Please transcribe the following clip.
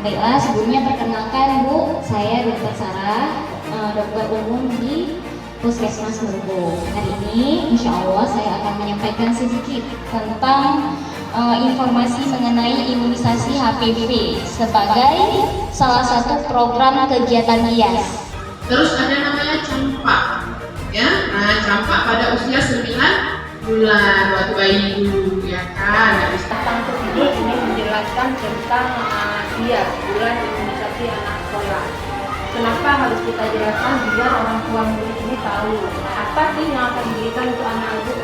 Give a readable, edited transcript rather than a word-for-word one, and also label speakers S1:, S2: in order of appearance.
S1: Baiklah, sebelumnya perkenalkan Bu, saya Dr. Sarah, dokter umum di Puskesmas Merubo. Hari ini insya Allah saya akan menyampaikan sedikit tentang informasi mengenai imunisasi HPV sebagai salah satu program kegiatan IAS.
S2: Terus ada namanya campak, ya. Nah, campak pada usia 9 bulan waktu bayi dulu, ya kan. Habis
S3: Tentang tersebut ini menjelaskan tentang bulan imunisasi anak sekolah. Kenapa harus kita jelaskan biar orang tua murid ini tahu apa sih yang akan diberikan untuk anak-anak.